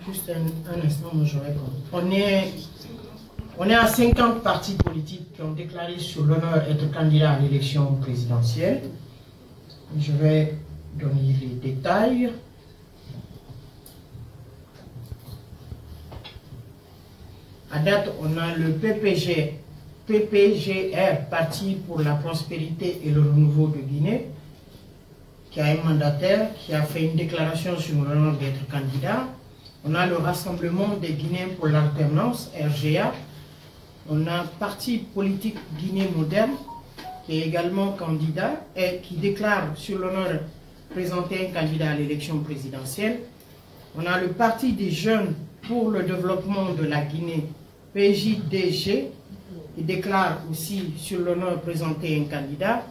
Juste un instant, moi je réponds. On est à 50 partis politiques qui ont déclaré sur l'honneur être candidats à l'élection présidentielle. Je vais donner les détails. À date, on a le PPGR, Parti pour la prospérité et le renouveau de Guinée, qui a un mandataire qui a fait une déclaration sur l'honneur d'être candidat. On a le Rassemblement des Guinéens pour l'alternance, RGA. On a Parti politique Guinée moderne, qui est également candidat et qui déclare sur l'honneur de présenter un candidat à l'élection présidentielle. On a le Parti des jeunes pour le développement de la Guinée, PJDG, qui déclare aussi sur l'honneur de présenter un candidat.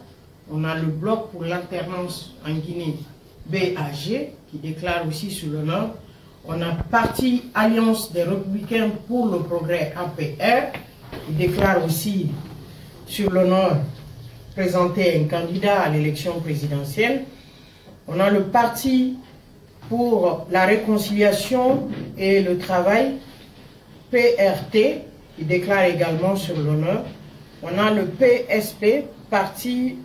On a le Bloc pour l'alternance en Guinée, BAG, qui déclare aussi sur l'honneur. On a Parti Alliance des Républicains pour le progrès, APR, qui déclare aussi sur l'honneur de présenter un candidat à l'élection présidentielle. On a le Parti pour la réconciliation et le travail, PRT, qui déclare également sur l'honneur. On a le PSP, Parti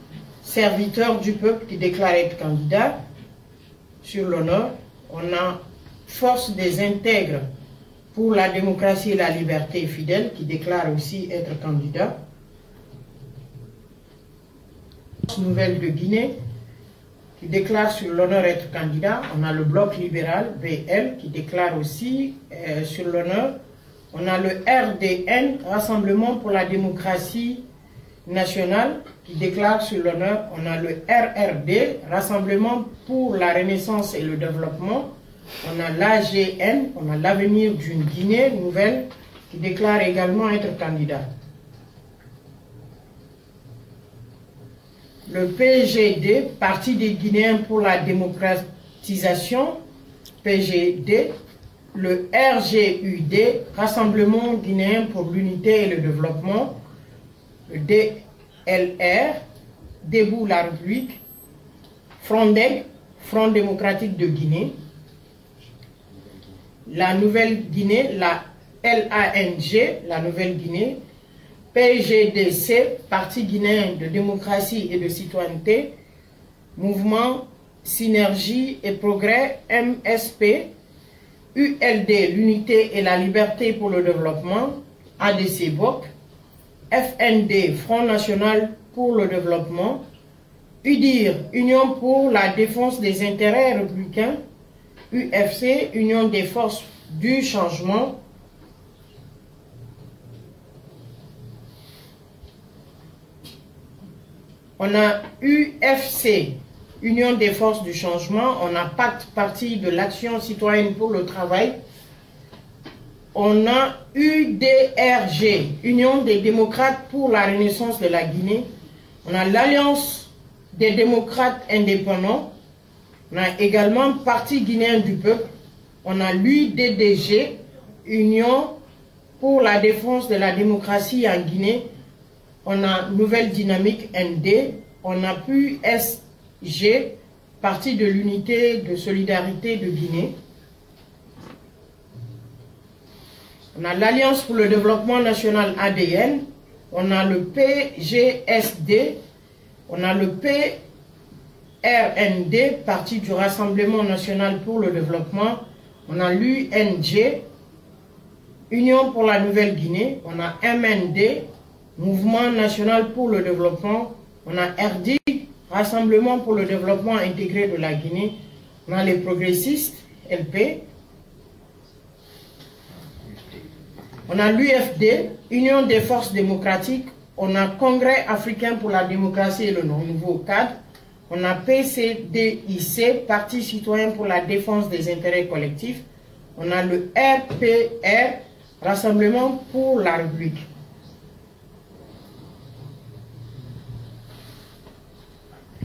serviteur du peuple, qui déclare être candidat sur l'honneur. On a Force des intègres pour la démocratie et la liberté fidèle, qui déclare aussi être candidat. Nouvelle de Guinée, qui déclare sur l'honneur être candidat. On a le Bloc libéral, BL, qui déclare aussi sur l'honneur. On a le RDN, Rassemblement pour la démocratie nationale, qui déclare sur l'honneur. On a le RRD, Rassemblement pour la renaissance et le développement. On a l'AGN, on a l'avenir d'une Guinée nouvelle, qui déclare également être candidat. Le PGD, Parti des Guinéens pour la démocratisation, PGD. Le RGUD, Rassemblement guinéen pour l'unité et le développement. Le DLR, Debout la République. FRONDEG, Front démocratique de Guinée. La Nouvelle-Guinée, la LANG, la Nouvelle-Guinée. PGDC, Parti guinéen de démocratie et de citoyenneté. Mouvement Synergie et Progrès, MSP. ULD, l'unité et la liberté pour le développement, ADC-BOC. FND, Front national pour le développement. UDIR, Union pour la défense des intérêts républicains. UFC, Union des forces du changement. On a UFC, Union des forces du changement. On a Pacte, Parti de l'action citoyenne pour le travail. On a UDRG, Union des démocrates pour la renaissance de la Guinée. On a l'Alliance des démocrates indépendants. On a également Parti guinéen du peuple. On a l'UDDG, Union pour la défense de la démocratie en Guinée. On a Nouvelle Dynamique ND. On a PUSG, Parti de l'unité de solidarité de Guinée. On a l'Alliance pour le développement national ADN. On a le PGSD. On a le RND, Parti du Rassemblement national pour le développement. On a l'UNG, Union pour la Nouvelle-Guinée. On a MND, Mouvement national pour le développement. On a RD, Rassemblement pour le développement intégré de la Guinée. On a les progressistes, LP. On a l'UFD, Union des forces démocratiques. On a Congrès africain pour la démocratie et le nouveau cadre. On a PCDIC, Parti citoyen pour la défense des intérêts collectifs. On a le RPR, Rassemblement pour la République.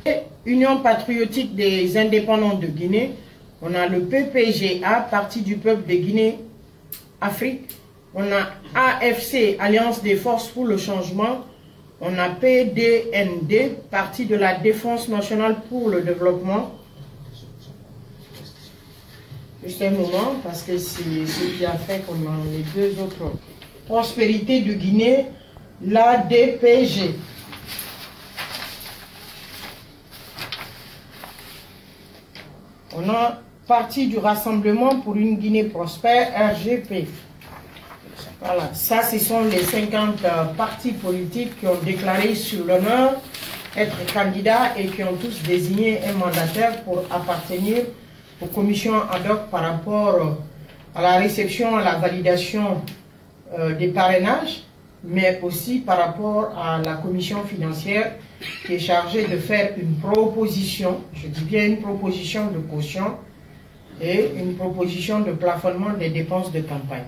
Et Union patriotique des indépendants de Guinée. On a le PPGA, Parti du peuple de Guinée-Afrique. On a AFC, Alliance des forces pour le changement. On a PDND, Parti de la défense nationale pour le développement. Juste un moment, parce que c'est ce qui a fait qu'on a les deux autres. Prospérité de Guinée, l'ADPG. On a parti du Rassemblement pour une Guinée prospère, RGP. Voilà, ça ce sont les 50 partis politiques qui ont déclaré sur l'honneur être candidats et qui ont tous désigné un mandataire pour appartenir aux commissions ad hoc par rapport à la réception, à la validation des parrainages, mais aussi par rapport à la commission financière qui est chargée de faire une proposition, je dis bien une proposition de caution et une proposition de plafonnement des dépenses de campagne.